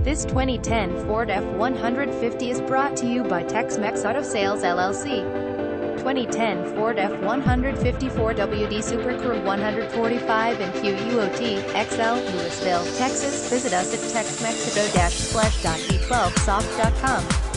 This 2010 Ford F-150 is brought to you by Tex-Mex Auto Sales LLC. 2010 Ford F-150 4WD SuperCrew 145 and QUOT XL, Lewisville, Texas. Visit us at texmexico-splash.b12soft.com.